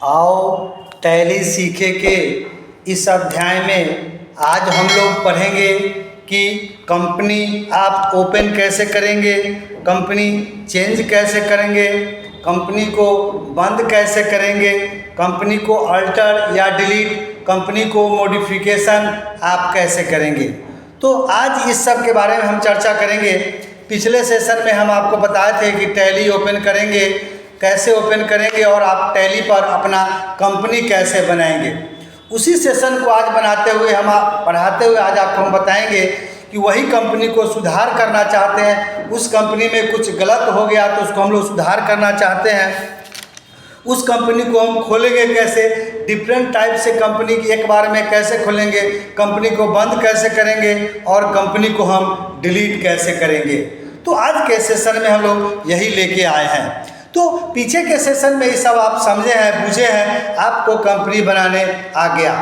आओ टैली सीखे के इस अध्याय में आज हम लोग पढ़ेंगे कि कंपनी आप ओपन कैसे करेंगे, कंपनी चेंज कैसे करेंगे, कंपनी को बंद कैसे करेंगे, कंपनी को अल्टर या डिलीट, कंपनी को मॉडिफिकेशन आप कैसे करेंगे। तो आज इस सब के बारे में हम चर्चा करेंगे। पिछले सेशन में हम आपको बताए थे कि टैली ओपन करेंगे, कैसे ओपन करेंगे और आप टैली पर अपना कंपनी कैसे बनाएंगे। उसी सेशन को आज पढ़ाते हुए आज आपको हम बताएंगे कि वही कंपनी को सुधार करना चाहते हैं, उस कंपनी में कुछ गलत हो गया तो उसको हम लोग सुधार करना चाहते हैं। उस कंपनी को हम खोलेंगे कैसे, डिफरेंट टाइप से कंपनी की एक बार में कैसे खोलेंगे, कंपनी को बंद कैसे करेंगे और कंपनी को हम डिलीट कैसे करेंगे। तो आज के सेशन में हम लोग यही लेके आए हैं। तो पीछे के सेशन में ये सब आप समझे हैं, बुझे हैं, आपको कंपनी बनाने आ गया।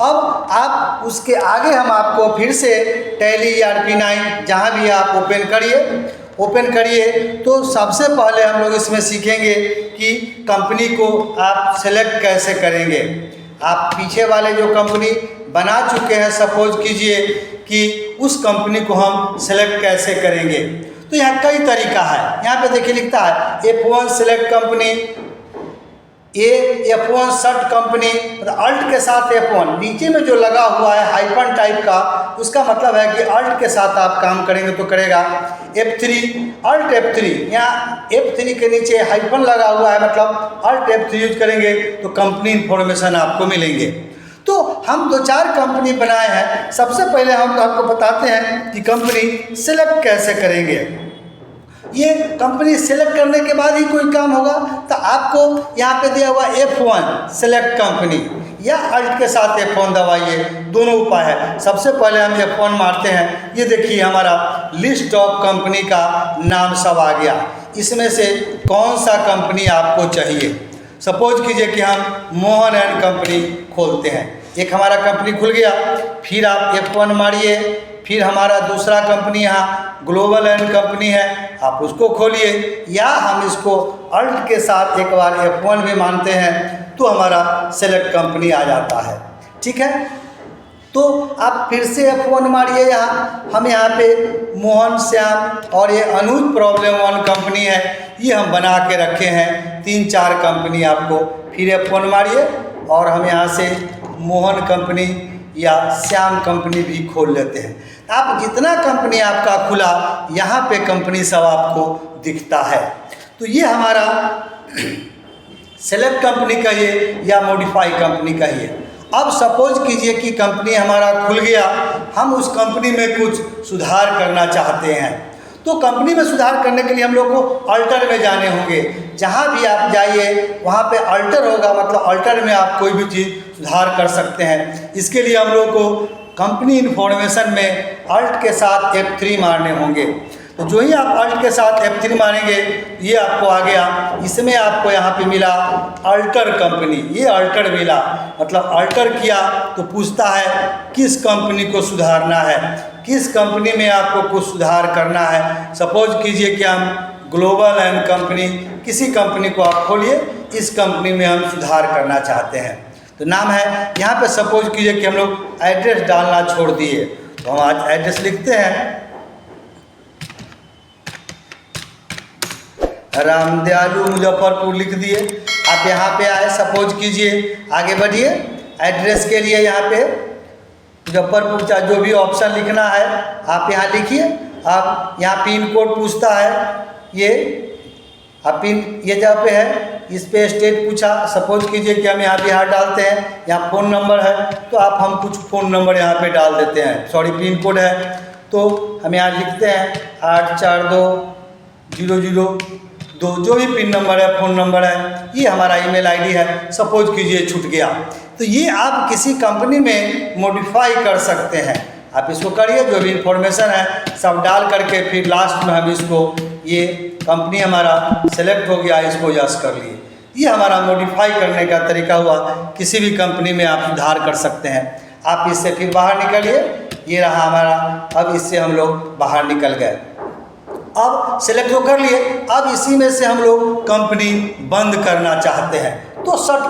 अब आप उसके आगे हम आपको फिर से टैली ERP9 जहाँ भी आप ओपन करिए तो सबसे पहले हम लोग इसमें सीखेंगे कि कंपनी को आप सेलेक्ट कैसे करेंगे। आप पीछे वाले जो कंपनी बना चुके हैं, सपोज कीजिए कि उस कंपनी को हम सेलेक्ट कैसे करेंगे। तो यहाँ कई तरीका है। यहाँ पे देखिए लिखता है F1 select company, F1 shut company, मतलब अल्ट के साथ F1 नीचे में जो लगा हुआ है हाइफन टाइप का, उसका मतलब है कि अल्ट के साथ आप काम करेंगे तो करेगा। F3 अल्ट F3, यहाँ F3 के नीचे हाइफन लगा हुआ है, मतलब अल्ट F3 यूज करेंगे तो कंपनी इन्फॉर्मेशन आपको मिलेंगे। तो हम 2-4 कंपनी बनाए हैं। सबसे पहले हम आपको बताते हैं कि कंपनी सेलेक्ट कैसे करेंगे। ये कंपनी सेलेक्ट करने के बाद ही कोई काम होगा। तो आपको यहाँ पे दिया हुआ F1 सेलेक्ट कंपनी या अल्ट के साथ F1 दबाइए, दोनों उपाय है। सबसे पहले हम F1 मारते हैं। ये देखिए हमारा लिस्ट ऑफ कंपनी का नाम सब आ गया। इसमें से कौन सा कंपनी आपको चाहिए। सपोज कीजिए कि हम मोहन एंड कंपनी खोलते हैं। एक हमारा कंपनी खुल गया, फिर आप F1 मारिए, फिर हमारा दूसरा कंपनी यहाँ ग्लोबल एंड कंपनी है, आप उसको खोलिए, या हम इसको अल्ट के साथ एक बार F1 भी मानते हैं तो हमारा सेलेक्ट कंपनी आ जाता है। ठीक है, तो आप फिर से F1 मारिए। हम यहाँ पे मोहन श्याम और ये अनुज प्रॉब्लम 1 कंपनी है, ये हम बना के रखे हैं। 3-4 कंपनी आपको फिर F1 मारिए और हम यहाँ से मोहन कंपनी या श्याम कंपनी भी खोल लेते हैं। आप जितना कंपनी आपका खुला यहाँ पे कंपनी सब आपको दिखता है। तो ये हमारा सेलेक्ट कंपनी कहिए या मॉडिफाई कंपनी कहिए। अब सपोज कीजिए कि कंपनी हमारा खुल गया, हम उस कंपनी में कुछ सुधार करना चाहते हैं। तो कंपनी में सुधार करने के लिए हम लोग को अल्टर में जाने होंगे। जहाँ भी आप जाइए वहाँ पे अल्टर होगा, मतलब अल्टर में आप कोई भी चीज़ सुधार कर सकते हैं। इसके लिए हम लोग को कंपनी इन्फॉर्मेशन में अल्ट के साथ F3 मारने होंगे। तो जो ही आप अल्ट के साथ F3 मारेंगे ये आपको आ गया। इसमें आपको यहाँ पे मिला अल्टर कंपनी, ये अल्टर मिला, मतलब अल्टर किया तो पूछता है किस कंपनी को सुधारना है, किस कंपनी में आपको कुछ सुधार करना है। सपोज कीजिए कि हम ग्लोबल एंड कंपनी, किसी कंपनी को आप खोलिए, इस कंपनी में हम सुधार करना चाहते हैं। तो नाम है, यहाँ पे सपोज कीजिए कि हम लोग एड्रेस डालना छोड़ दिए, तो हम आज एड्रेस लिखते हैं रामदयालु मुजफ्फरपुर लिख दिए। आप यहाँ पे आए, सपोज कीजिए, आगे बढ़िए, एड्रेस के लिए यहाँ पे मुजफ्फरपुर का जो भी ऑप्शन लिखना है आप यहाँ लिखिए। आप यहाँ पिन कोड पूछता है, ये आप पिन ये जहाँ पे है इस पे स्टेट पूछा। सपोज कीजिए कि हम यहाँ बिहार डालते हैं, यहाँ फ़ोन नंबर है तो हम कुछ फ़ोन नंबर यहाँ पे डाल देते हैं, सॉरी पिन कोड है तो हम यहाँ लिखते हैं 842002, जो भी पिन नंबर है, फ़ोन नंबर है, ये हमारा ईमेल आईडी है। सपोज कीजिए छूट गया, तो ये आप किसी कंपनी में मॉडिफाई कर सकते हैं। आप इसको करिए, जो भी इंफॉर्मेशन है सब डाल करके फिर लास्ट में हम इसको, ये कंपनी हमारा सेलेक्ट हो गया, इसको यस कर लिए। ये हमारा मॉडिफाई करने का तरीका हुआ। किसी भी कंपनी में आप सुधार कर सकते हैं। आप इससे फिर बाहर निकलिए, ये रहा हमारा, अब इससे हम लोग बाहर निकल गए। अब सेलेक्ट तो कर लिए, अब इसी में से हम लोग कंपनी बंद करना चाहते हैं। तो शट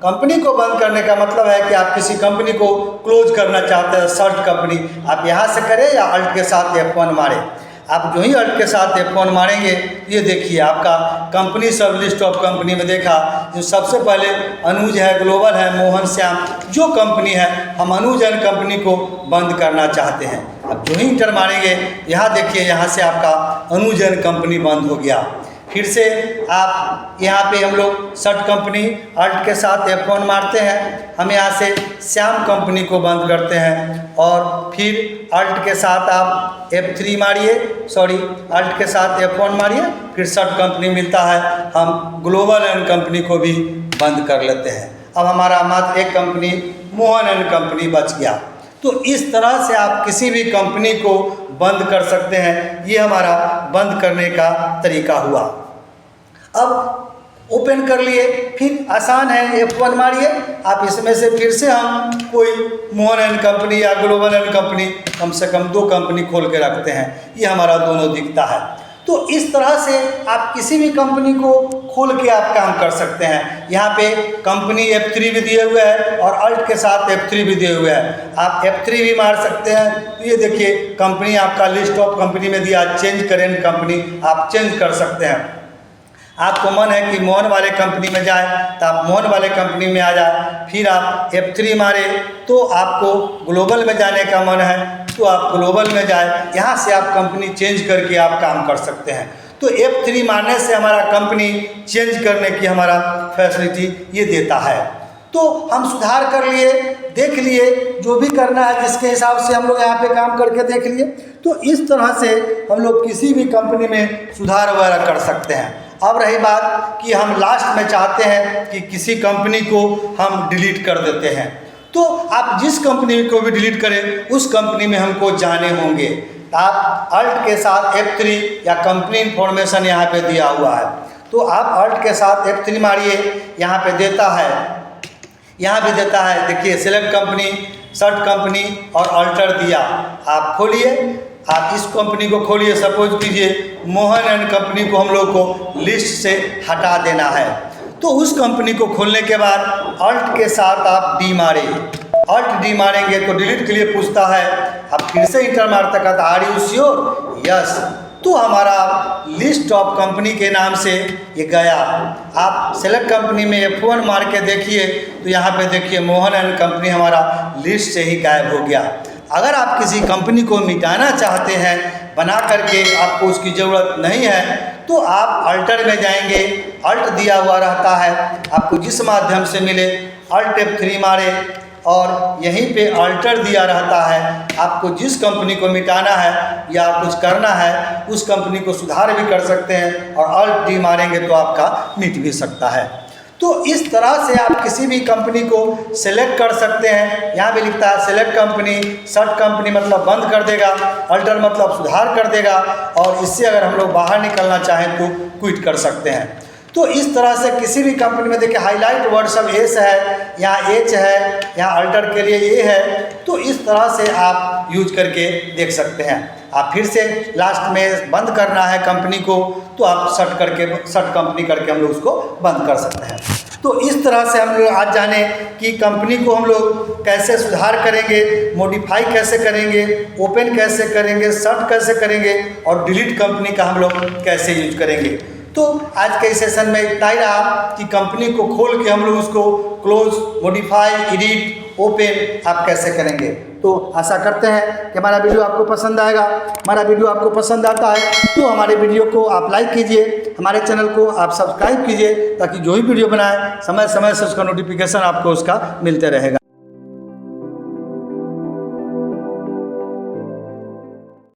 कंपनी को बंद करने का मतलब है कि आप किसी कंपनी को क्लोज करना चाहते हैं, शट कंपनी। आप यहाँ से करें या अल्ट के साथ F1 मारें। आप जो ही अल्ट के साथ F1 मारेंगे, ये देखिए आपका कंपनी सब लिस्ट ऑफ कंपनी में देखा, जो सबसे पहले अनुज है, ग्लोबल है, मोहन श्याम, जो कंपनी है, हम अनुज एंड कंपनी को बंद करना चाहते हैं। अब जो ही इंटर मारेंगे, यहाँ देखिए, यहाँ से आपका अनुज एंड कंपनी बंद हो गया। फिर से आप यहाँ पे हम लोग शट कंपनी अल्ट के साथ F1 मारते हैं, हम यहाँ से श्याम कंपनी को बंद करते हैं और फिर अल्ट के साथ आप F3 मारिए, अल्ट के साथ F1 मारिए, फिर शट कंपनी मिलता है, हम ग्लोबल एंड कंपनी को भी बंद कर लेते हैं। अब हमारा मात्र एक कंपनी मोहन एंड कंपनी बच गया। तो इस तरह से आप किसी भी कंपनी को बंद कर सकते हैं। ये हमारा बंद करने का तरीका हुआ। अब ओपन कर लिए, फिर आसान है, F1 मारिए। आप इसमें से फिर से हम कोई मोहन एंड कंपनी या ग्लोबल एंड कंपनी, कम से कम 2 कंपनी खोल के रखते हैं, ये हमारा दोनों दिखता है। तो इस तरह से आप किसी भी कंपनी को खोल के आप काम कर सकते हैं। यहाँ पे कंपनी F3 भी दिए हुए है और अल्ट के साथ F3 भी दिए हुए है, आप F3 भी मार सकते हैं। तो ये देखिए कंपनी आपका लिस्ट ऑफ कंपनी में दिया, चेंज करेंट कंपनी, आप चेंज कर सकते हैं। आपको मन है कि मोहन वाले कंपनी में जाए तो आप मोहन वाले कंपनी में आ जाए, फिर आप F3 मारे तो आपको ग्लोबल में जाने का मन है तो आप ग्लोबल में जाए, यहाँ से आप कंपनी चेंज करके आप काम कर सकते हैं। तो F3 मारने से हमारा कंपनी चेंज करने की हमारा फैसिलिटी ये देता है। तो हम सुधार कर लिए, देख लिए, जो भी करना है जिसके हिसाब से हम लोग यहाँ पे काम करके देख लिए। तो इस तरह से हम लोग किसी भी कंपनी में सुधार वगैरह कर सकते हैं। अब रही बात कि हम लास्ट में चाहते हैं कि किसी कंपनी को हम डिलीट कर देते हैं, तो आप जिस कंपनी को भी डिलीट करें उस कंपनी में हमको जाने होंगे। आप अल्ट के साथ F3 या कंपनी इन्फॉर्मेशन यहाँ पे दिया हुआ है, तो आप अल्ट के साथ F3 मारिए, यहाँ पे देता है, यहाँ भी देता है, देखिए सिलेक्ट कंपनी, शट कंपनी और अल्टर दिया। आप खोलिए, आप इस कंपनी को खोलिए, सपोज कीजिए मोहन एंड कंपनी को हम लोग को लिस्ट से हटा देना है। तो उस कंपनी को खोलने के बाद अल्ट के साथ आप डी मारे, अल्ट डी मारेंगे तो डिलीट के लिए पूछता है, आप फिर से इंटर मारते कहता आर यू श्योर, यस। तो हमारा लिस्ट ऑफ कंपनी के नाम से ये गया। आप सेलेक्ट कंपनी में F1 मार के देखिए तो यहाँ पे देखिए मोहन एंड कंपनी हमारा लिस्ट से ही गायब हो गया। अगर आप किसी कंपनी को मिटाना चाहते हैं, बना करके आपको उसकी ज़रूरत नहीं है, तो आप अल्टर में जाएंगे, अल्ट दिया हुआ रहता है, आपको जिस माध्यम से मिले अल्ट F3 मारे और यहीं पे अल्टर दिया रहता है। आपको जिस कंपनी को मिटाना है या कुछ करना है उस कंपनी को सुधार भी कर सकते हैं और अल्ट डी मारेंगे तो आपका मिट भी सकता है। तो इस तरह से आप किसी भी कंपनी को सेलेक्ट कर सकते हैं। यहाँ भी लिखता है सेलेक्ट कंपनी, शट कंपनी मतलब बंद कर देगा, अल्टर मतलब सुधार कर देगा, और इससे अगर हम लोग बाहर निकलना चाहें तो क्विट कर सकते हैं। तो इस तरह से किसी भी कंपनी में देखिए हाईलाइट वर्ड सब एस है, यहाँ एच है, यहाँ अल्टर के लिए ए है, तो इस तरह से आप यूज करके देख सकते हैं। आप फिर से लास्ट में बंद करना है कंपनी को तो आप शट कंपनी करके हम लोग उसको बंद कर सकते हैं। तो इस तरह से हम लोग आज जाने कि कंपनी को हम लोग कैसे सुधार करेंगे, मॉडिफाई कैसे करेंगे, ओपन कैसे करेंगे, शट कैसे करेंगे और डिलीट कंपनी का हम लोग कैसे यूज करेंगे। तो आज के इस सेशन में इतना ही रहा कि कंपनी को खोल के हम लोग उसको क्लोज, मॉडिफाई, एडिट, ओपन आप कैसे करेंगे। तो आशा करते हैं कि हमारा वीडियो आपको पसंद आएगा। हमारा वीडियो आपको पसंद आता है तो हमारे वीडियो को आप लाइक कीजिए, हमारे चैनल को आप सब्सक्राइब कीजिए, ताकि जो ही वीडियो बनाए समय समय से उसका नोटिफिकेशन आपको उसका मिलते रहेगा।